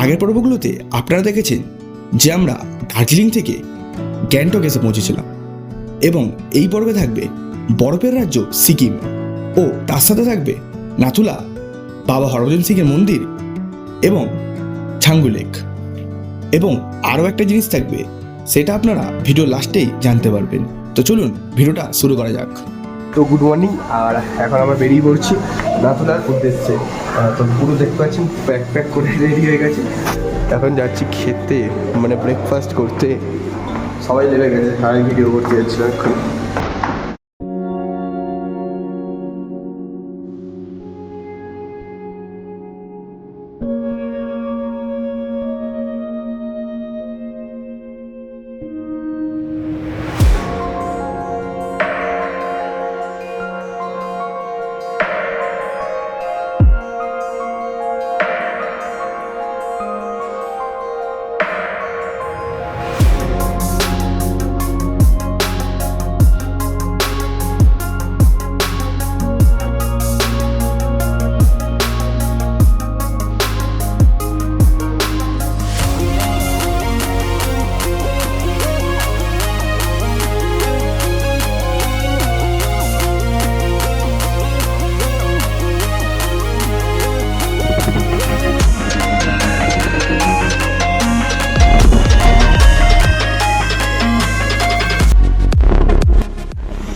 আগের পর্বগুলোতে আপনারা দেখেছেন যে আমরা দার্জিলিং থেকে গ্যাংটক এসে পৌঁছেছিলাম এবং এই পর্বে থাকবে বরফের রাজ্য সিকিম ও তার সাথে থাকবে নাথুলা, বাবা হরভজন সিংয়ের মন্দির এবং ছাঙ্গু লেক। এবং আরও একটা জিনিস থাকবে, সেটা আপনারা ভিডিও লাস্টেই জানতে পারবেন। তো চলুন ভিডিওটা শুরু করা যাক। তো গুড মর্নিং, আর এখন আমরা বেরিয়ে পড়ছি নাথুলার উদ্দেশ্যে। তো পুরো দেখতে পাচ্ছি প্যাক করে রেডি হয়ে গেছে। এখন যাচ্ছি খেতে, মানে ব্রেকফাস্ট করতে। সবাই লেগে গেছে, আর ভিডিও করতে যাচ্ছিলাম এখন।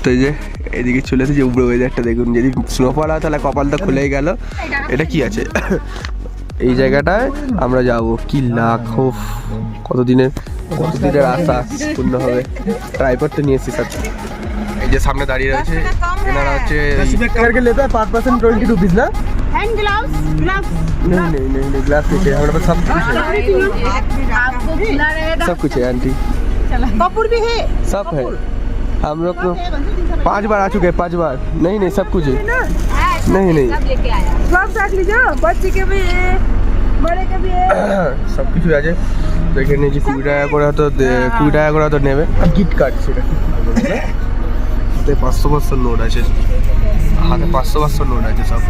তো এই যে এদিকে চলে এসেছে, উপরে ওয়েদারটা দেখুন। যদি স্নোফল হয় তাহলে কপালটা খুলেই গেল। এটা কি আছে এই জায়গাটায় আমরা যাব। কি লাখো কতদিনের আশা পূর্ণ হবে। ট্রাইপডটা নিয়ে এসেছি সাথে। এই যে সামনে দাঁড়িয়ে রয়েছে এনারা, হচ্ছে पर पर्सन 20 रुपीज ना। हैंड ग्लव्स ग्लव्स नहीं ग्लास नहीं, हमारे पास सब कुछ है। आपको खुला रहेगा। सब कुछ है आंटी, कपूर भी है, सब है। हम लोग तो 5 बार आ चुके हैं, 5 बार। नहीं सब कुछ है। नहीं सब लेके आया। सब साथ लीजिए, बच्चे के भी है, बड़े के भी है। सब কিছু আছে। তো এখানে যে 20 টাকা করে তো নেবে। আর গিফট কার্ড, সেটা হাতে 500 নোট আছে, হাতে 500 নোট আছে সব।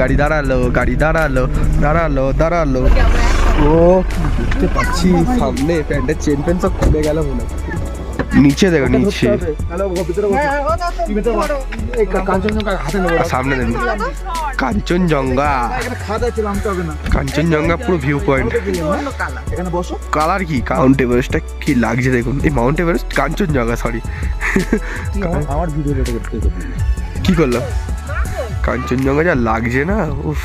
গাড়ি দাঁড়ালো। ও দেখতে পাচ্ছি সামনে প্যান্টের চেন পেন সব খুলে গেল মনে হয়। নিচে দেখো, নিচে সামনে দেখুন কাঞ্চনজঙ্ঘা পুরো ভিউ পয়েন্ট। কালার কি মাউন্ট এভারেস্টটা কি লাগছে দেখুন। এই মাউন্ট এভারেস্ট, কাঞ্চনজঙ্ঘা সরি, আমার ভিডিও কি করলো। কাঞ্চনজঙ্ঘা যা লাগছে না, উফ।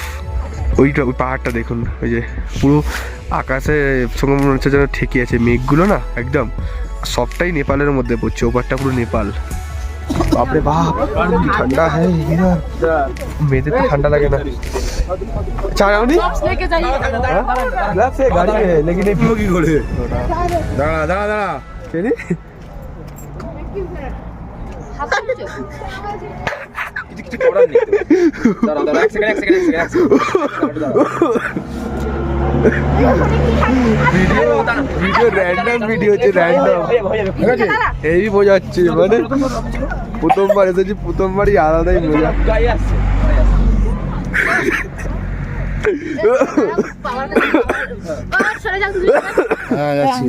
ওইটা, ওই পাহাড়টা দেখুন, ওই যে পুরো আকাশে সঙ্গে মনে হচ্ছে যেন ঠেকে আছে মেঘগুলো না, একদম সবটাই নেপালের মধ্যে পড়ছে। ওপারটা পুরো নেপাল, বাপরে বাপ কি ঠান্ডা হ্যাঁ মেয়েদের তো ঠান্ডা লাগে না চা নাওনি लेके जाइए গ্লাস है गाड़ी में लेकिन ये पियो की घोड़े দাঁড়া দাঁড়া দাঁড়া चलिए ভিডিও র্যান্ডম ভিডিও হচ্ছে র্যান্ডম এই মজা হচ্ছে মানে প্রথমবার এসেছি প্রথমবারই আলাদাই মজা হ্যাঁ যাচ্ছি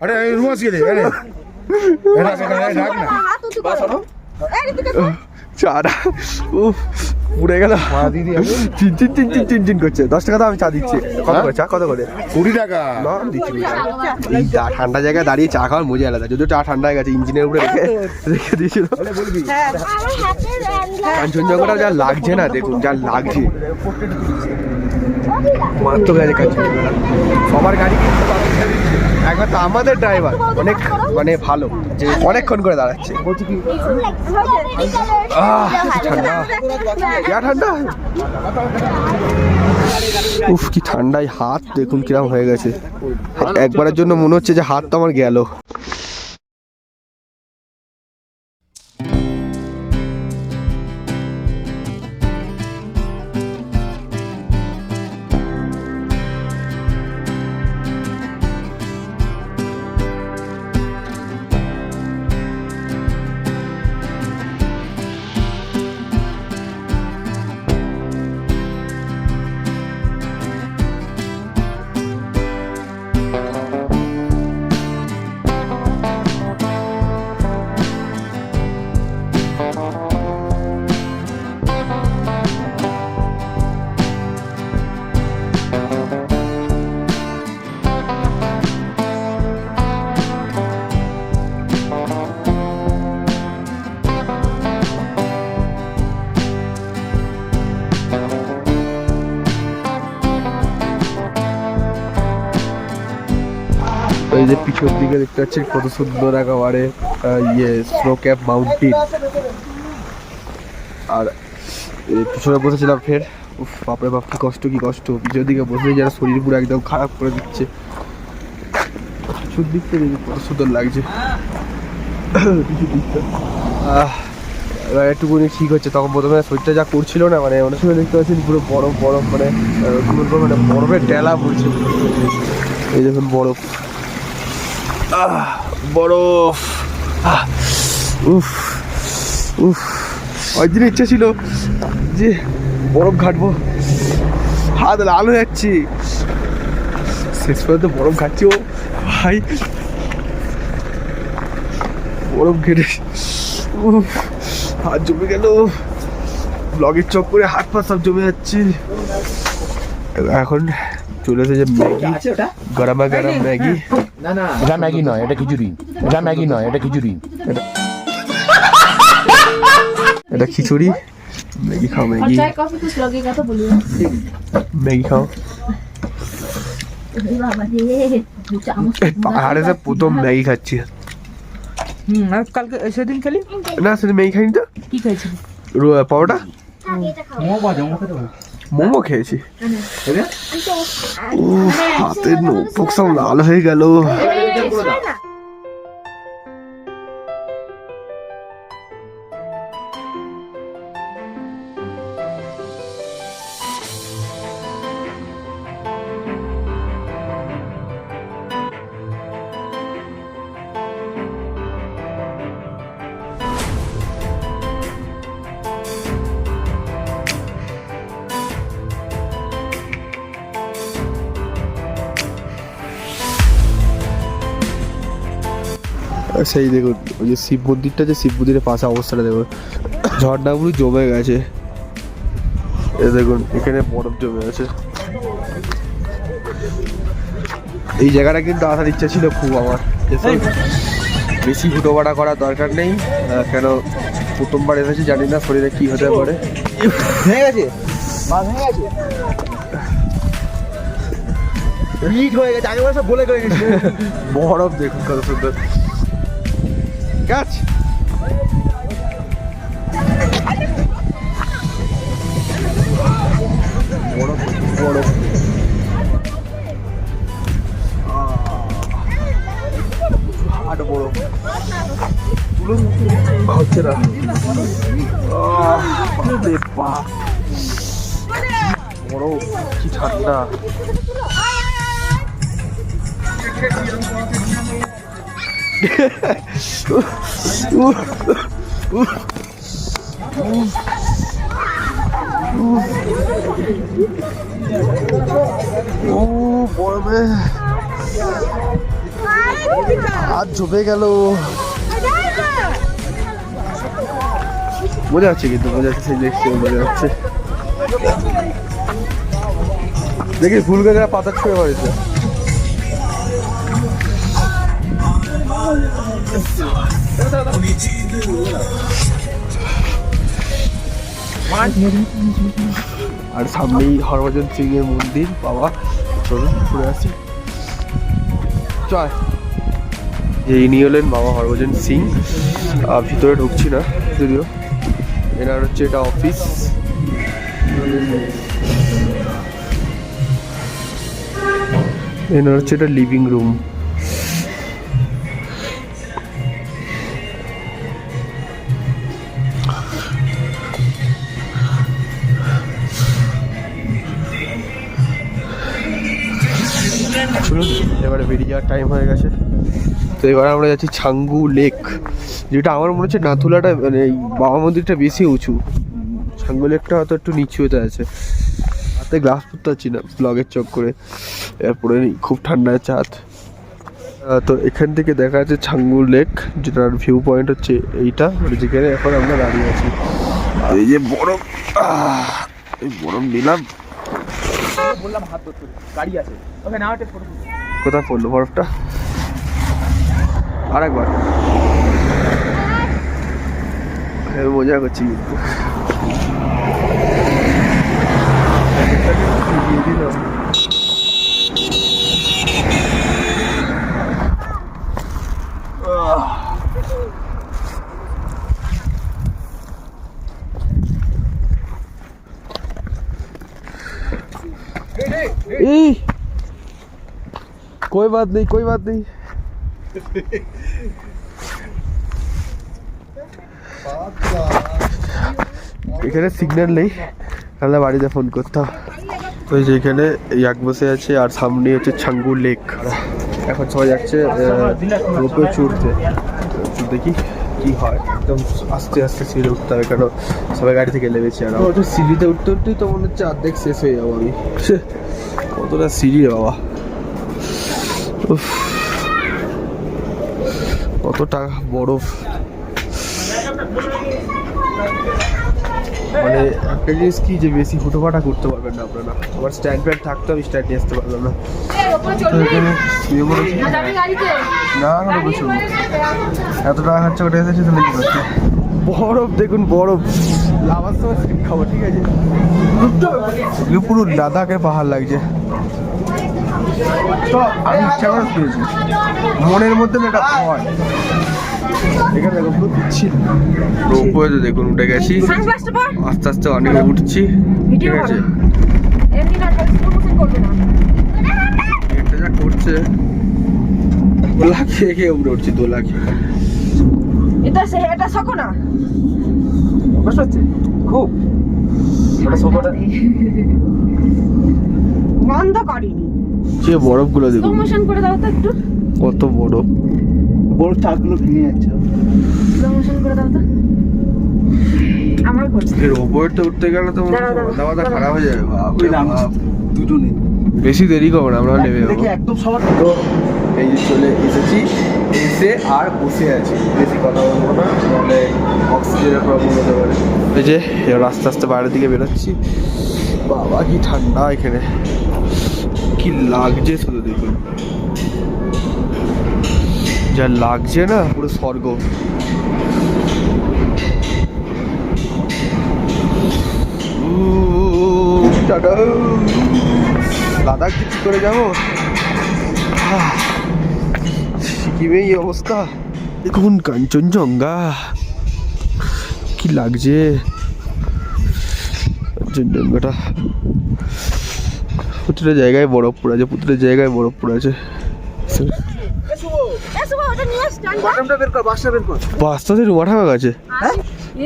আরে রুমাস গেলে আরে ডাক না চাটা উফ পুড়ে গেল চিন চিন চিন চিন চিন চিন করছে 10 টাকা তো আমি চা দিচ্ছি কত করে চা কত করে 20 টাকা না দিচ্ছি এই ঠান্ডা জায়গায় দাঁড়িয়ে চা খাওয়ার মজা আলাদা যদিও চা ঠান্ডা হয়ে গেছে ইঞ্জিনের উপরে রেখে দিয়েছিল কাঞ্চনজঙ্ঘাটা যা লাগছে না দেখুন যা লাগছে মাত্র গেছে কাঞ্চনজঙ্ঘা সবার গাড়ি কিন্তু একবার তো আমাদের ড্রাইভার অনেক মানে ভালো যে অনেকক্ষণ করে দাঁড়াচ্ছে ঠান্ডা ঠান্ডা উফ কি ঠান্ডায় হাত দেখুন কিরম হয়ে গেছে একবারের জন্য মনে হচ্ছে যে হাত তো আমার গেল এই যে পিছন দিকে দেখতে পাচ্ছেন কত সুন্দর একেবারে স্নো ক্যাপ মাউন্টেন আর পিছনে বসেছিলাম ফের উফ বাপরে বাপ কি কষ্ট পিছনের দিকে বসে যারা শরীর পুরো একদম খারাপ করে দিচ্ছে পিছন দিক থেকে কত সুন্দর লাগছে এবার একটুকুনি ঠিক হচ্ছে তখন প্রথমে শরীরটা যা করছিল না মানে অনেক সময় দেখতে পাচ্ছেন পুরো বরফ বরফ মানে মানে বরফের ডেলা পড়ছে এই দেখুন বরফ বরফ উফ উফ ওই দিন ইচ্ছা ছিল যে বরফ ঘাটবো হাত লাল হয়ে যাচ্ছি শেষ পর্যন্ত বরফ ঘাটছি ও ভাই বরফ ঘেটে উফ হাত জমে গেল ব্লগের চক করে হাত পা সব জমে যাচ্ছে এখন চলে এসেছে ম্যাগি গরমা গরম ম্যাগি এটা ম্যাগি নয় এটা খিচুড়ি এটা ম্যাগি নয় এটা খিচুড়ি এটা খিচুড়ি ম্যাগি খাও ম্যাগি चाय कॉफी कुछ लगेगा तो बोलिए ম্যাগি খাও পাহাড়ে সে প্রথম ম্যাগি খাচ্ছি আর কালকে সেদিন খেলি না সেদিন ম্যাগি খাইনি তো কি খাইছি পাওয়াটা মোমো খেয়েছি হাতের নোটবুক সব লাল হয়ে গেল সেই দেখুন ওই যে শিব মন্দিরটা যে শিব মন্দিরের পাশে অবস্থাটা দেখুন ঝর্ণাগুলো জমে গেছে এই দেখুন এখানে বরফ জমে আছে এই জায়গাটা কিন্তু আসার ইচ্ছা ছিল খুব আমার বেশি হুটোপাটা করার দরকার নেই কেন প্রথমবার এসেছি জানি না শরীরে কি হতে পারে ভেঙে গেছে মাছ ভেঙে গেছে হিট হয়ে গেছে আগে সব বলে করে গেছে বরফ দেখুন কত সুন্দর গাছ না। রে বাপ, বড় কি ঠান্ডা। বরফে হাত ঝুপে গেল। মজা হচ্ছে কিন্তু, মজা হচ্ছে, সেই দেখতে মজা হচ্ছে। দেখি ফুল গাছের পাতা ছুঁয়ে পড়েছে। আর সামনেই হরভজন সিং এর মন্দির। বাবা চলুন ঘুরে আসি, চল। যে ইনি হলেন বাবা হরভজন সিং। ভিতরে ঢুকছি না যদিও, এনার হচ্ছে এটা অফিস। এনার হচ্ছে এটা লিভিং রুম। শুনুন, এবারে বেরিয়ে যাওয়ার টাইম হয়ে গেছে। তো এবার আমরা যাচ্ছি ছাঙ্গু লেক, যেটা আমার মনে হচ্ছে নাথুলাটা মানে এই বাবা মন্দিরটা বেশি উঁচু, ছাঙ্গু লেকটা হয়তো একটু নিচুতে আছে। হাতে গ্লাস পরতে পারছি না ব্লগের চক করে, এরপরে খুব ঠান্ডা চাঁদ। তো এখান থেকে দেখা যাচ্ছে ছাঙ্গু লেক, যেটার ভিউ পয়েন্ট হচ্ছে এইটা, মানে যেখানে এখন আমরা দাঁড়িয়ে আছি। আর এই যে বরফ, এই বরফ নিলাম। বললাম হাত ধরতে, গাড়ি আছে ওকে নাও, একটা ফটো। কোথায় পড়লো বরফটা? আরেকবার মজা করছি কিন্তু। कोई बात नहीं, कोई बात नहीं। এখানে সিগন্যাল নেই, তাহলে বাড়িতে ফোন করতাম। তো যেখানে ইয়াক বসে আছে আর সামনে হচ্ছে ছাঙ্গু লেক। এখন সবাই যাচ্ছে রোপে চড়তে। দেখি কি হয়, একদম আস্তে আস্তে সিঁড়ি উঠতে হবে, কারণ সবাই গাড়ি থেকে নেমেছে। আর ওটা সিঁড়িতে উঠতে উঠতেই তো মনে হচ্ছে অর্ধেক শেষ হয়ে যাবো আমি। কতটা সিঁড়ি বাবা, কতটা বরফ। মানে একটা জিনিস কি, যে বেশি হুটোপাটা করতে পারবেন না আপনারা। আমার স্ট্যান্ড প্যান্ড থাকতো, আমি স্ট্যান্ড নিয়ে আসতে পারলাম না। শুয়ে পড়েছি, না না বলছো এত টাকা খরচা করে এসেছি, তাহলে কি করছি। বরফ দেখুন, বরফ লাভার সময় খাবো, ঠিক আছে। পুরো লাদাখের পাহাড় লাগছে। তো আমি ইচ্ছা করে শুয়েছি, মনের মধ্যে না একটা ভয়। এখানে দেখো পুরো পিচ্ছিল রোপওয়েতে, দেখুন উঠে গেছি আস্তে আস্তে, অনেক উঠছি, ঠিক আছে। এটা যা করছে, দোলা খেয়ে খেয়ে উপরে উঠছি, দোলা খেয়ে। এটা শোকো না, কষ্ট হচ্ছে খুব। বন্ধ করিনি। যে বরফগুলো দেখুন, প্রমোশন করে দাও তো একটু, কত বরফ। বরফ চাকগুলো ভেঙে যাচ্ছে। প্রমোশন করে দাও তো। আমার করছে এর ওপরটা উঠতে গেলে তো মাথা মাথা খারাপ হয়ে যাবে। বাপরে বাপ, দুটো নেই, বেশি দেরি করবো না, আমরা নেমে যাবো। একদম সবার। তো এই যে চলে এসেছি, এসে আর বসে আছি, বেশি কথা বলবো না, তাহলে অক্সিজেনের প্রবলেম হতে পারে। এই যে এবার আস্তে আস্তে বাইরের দিকে বেরোচ্ছি। বাবা কি ঠান্ডা এখানে, কি লাগছে শুধু দেখুন, যা লাগছে না, পুরো স্বর্গ। লাদাখ কি করে যাবো, সিকিমে এই অবস্থা। দেখুন কাঞ্চনজঙ্ঘা, কি লাগছে কাঞ্চনজঙ্ঘাটা। প্রতিটা জায়গায় বরফ পড়ে আছে, প্রতিটা জায়গায় বরফ পড়ে আছে। ওটা নিয়ে আসতে বাটনটা বের কর, বাসটা বের কর। বাস্তাতে রুমা ঠাকা গেছে।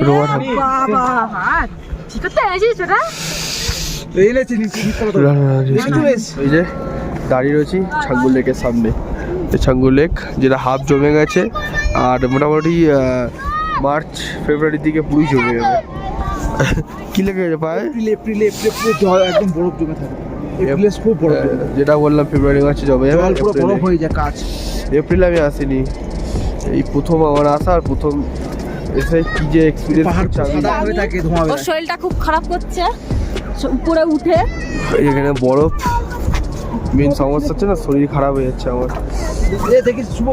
রুমা ঠাকা বাবা হাত ঠিক করতে এসেছিস ওটা? এই লেছি নিচে এই যে দাঁড়িয়ে রয়েছি ছাঙ্গুর লেকের সামনে। এই ছাঙ্গুর লেক যেটা হাফ জমে গেছে আর মোটামুটি মার্চ ফেব্রুয়ারির দিকে পুরোই জমে যাবে। কি লেগে গেছে পায়ে? এপ্রিলে পুরো জল একদম বরফ জমে থাকে। এপ্রিলে খুব বরফ জমে থাকে। যেটা বললাম ফেব্রুয়ারি মার্চে জমে যাবে। জল পুরো বরফ হয়ে যায় কাজ। এপ্রিলে আমি আসিনি, এই প্রথম আমার আসা আর প্রথম এসে কি যে এক্সপিরিয়েন্স হচ্ছে আমি। সাদা হয়ে থাকে ধোঁয়া ওর শরীরটা খুব খারাপ করছে উপরে উঠে। এখানে বরফ মেন সমস্যা হচ্ছে না, শরীর খারাপ হয়ে যাচ্ছে আমার। এ দেখিস শুভ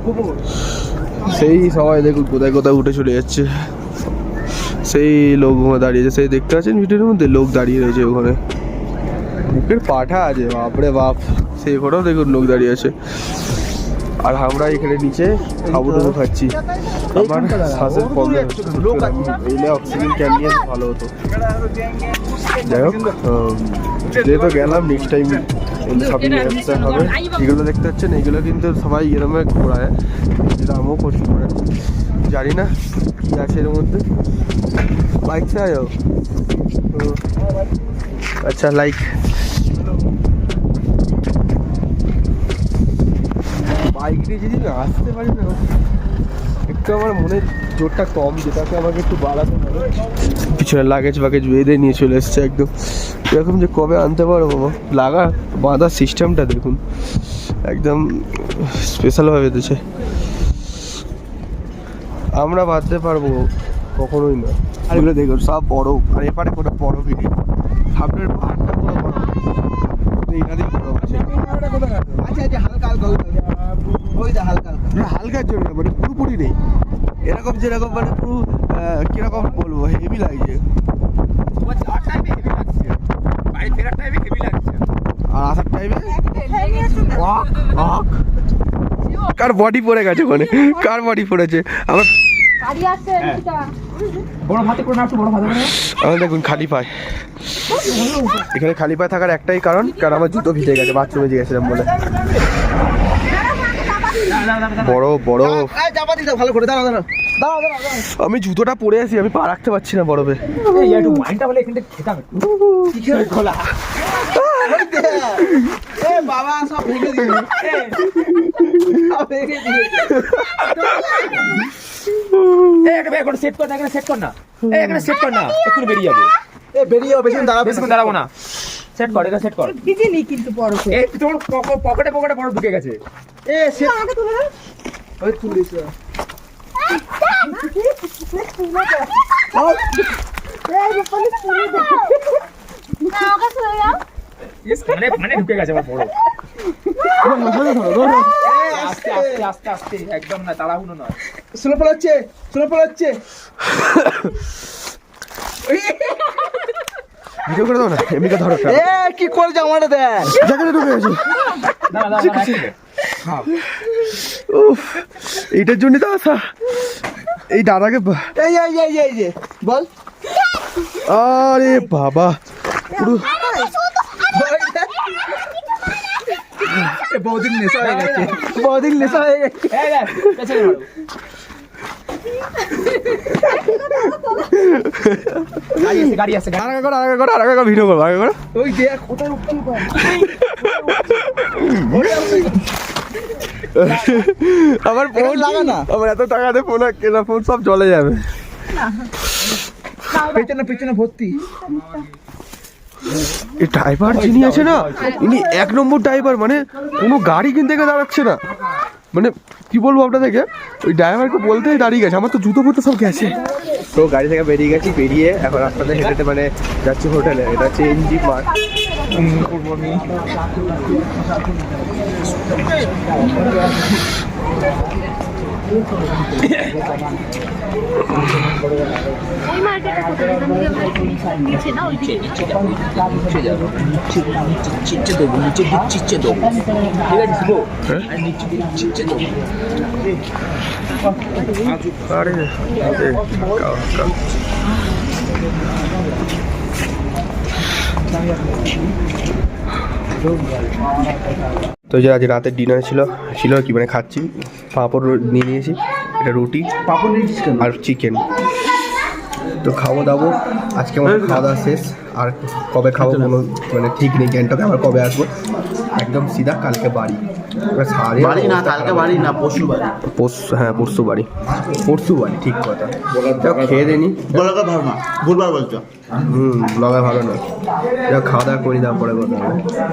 খবর। সেই সবাই দেখুন কোথায় কোথায় উঠে চলে যাচ্ছে। সেই লোক ওখানে দাঁড়িয়েছে, সেই দেখতে পাচ্ছেন ভিডিওর মধ্যে লোক দাঁড়িয়ে রয়েছে ওখানে। বুকের পাঠা আছে বাপরে বাপ, সেই ঘরেও দেখুন লোক দাঁড়িয়ে আছে। আর আমরা এখানে নিচে হাবুডুবু খাচ্ছি। আমার শ্বাসের প্রবলেম এলে অক্সিজেন ক্যান নিয়ে ভালো হতো। যাই হোক, যেহেতু গেলাম নেক্সট টাইম সবই নিয়ে আসতে হবে। এগুলো দেখতে পাচ্ছেন, এগুলো কিন্তু সবাই এরকম ঘোরায়, যেটা আমিও করছি করে। জানি না কি আছে এর মধ্যে। বাইক से आए हो? अच्छा लाइक বাইক নিয়ে যদি না আসতে পারি না, একটু আমার মনের জোরটা কম, যেটাকে আমাকে একটু বাড়াতে হবে। পিছনে লাগেজ বেঁধে নিয়ে চলে এসছে একদম। এরকম যে কবে আনতে পারবো লাগা বাঁধার সিস্টেমটা দেখুন, একদম স্পেশালভাবে বেঁধেছে। আমরা বাঁধতে পারবো কখনোই না। আর এগুলো দেখুন সব বরফ, আর এপারে কোনো বরফই নেই। সামনের পাহাড়টা পুরো বরফ, এখানে বরফ আছে। আচ্ছা হালকা ওই দা হালকা হালকার জন্য মানে পুরোপুরি নেই। এরকম যেরকম মানে পুরো কিরকম বলবো, হেভি লাগছে। আর আসার টাইমে কার বডি পড়ে গেছে ওখানে, কার বডি পড়েছে আমার। গাড়ি আসছে এটা আমার দেখুন খালি পায়। এখানে খালি পায়ে থাকার একটাই কারণ আমার জুতো ভিজে গেছে, বাথরুমে গিয়েছিলাম বলে। বড় চাপা দিতে ভালো করে দাঁড়া আমি জুতোটা পরে আছি, আমি পা রাখতে পারছি না বরফে। বাবা সব ভেঙে দিল। সেট কর না, এখানে সেট কর না, একটু বেরিয়ে যাবো। বেরিয়ে বেশি দাঁড়াবো না, সেট কর, এটা সেট কর। ভিজেনি কিন্তু বরফে। এই তোমার পকেটে বড় ঢুকে গেছে। এ সে আমাকে তুলে দাও। ওই তুলে দিছ। মানে ঢুকে গেছে আমার বড়। আস্তে একদম না, তাড়াহুড়ো নয়। স্লো পড়াচ্ছে ভিডিও করে দাও না, এমনিতে ধরো। এ কি করে জামাটা দেখ জ্যাকেটে ঢুকে গেছে। উফ, এইটার জন্য তো আসা। এই দাদাকে এই যে বল। আরে বাবা পুরো বহুদিন নেশা হয়ে গেছে। গাড়ি আছে আগে করো ভিডিও করো আগে করো। ওই দেখ কোথায় উঠতে পারে। আমার ফোন লাগা না। আমার এত টাকাতে ফোন কেনা, ফোন সব চলে যাবে। পেছনে ভর্তি। এই ড্রাইভার যিনি আছে না, ইনি 1 নম্বর ড্রাইভার। মানে কোনো গাড়ি কিনতে গিয়ে দাঁড়াচ্ছে না। মানে কি বলবো আপনাদেরকে, ওই ড্রাইভারকে বলতেই দাঁড়িয়ে গেছে। আমার তো জুতো ফুতো সব গেছে। তো গাড়ি থেকে বেরিয়ে গেছি, বেরিয়ে এখন রাস্তাতে হেঁটে মানে যাচ্ছি হোটেলে। এটা হচ্ছে এনজি মার্ট। ওই মার্কেটে কোথায় নিচে না ওইদিকে নিচে যাবো, নিচে দেবো, নিচে দেবো, ঠিক আছে শিবো? আর নিচে দেবো। আরে তো যে আজ রাতের ডিনার ছিল কি মানে খাচ্ছি পাঁপড় নিয়ে নিয়েছি, এটা রুটি পাপড় নিয়েছিস কেন? আর চিকেন। তো খাবো দাবো, আজকে আমাদের খাওয়া দাওয়া শেষ। আর কবে খাবো কোনো মানে ঠিক নেই, গ্যাংটকে আবার কবে আসবো, একদম সিধা কালকে বাড়ি। বাড়ি না, কালকে বাড়ি না, পরশু বাড়ি। পরশু বাড়ি ঠিক কথা। খেয়ে দেনি বলাকা ভালো না, ভুলবার বলছো। ব্লগে ভালো না, খাওয়া দাওয়া করি, তারপরে কথা হবে।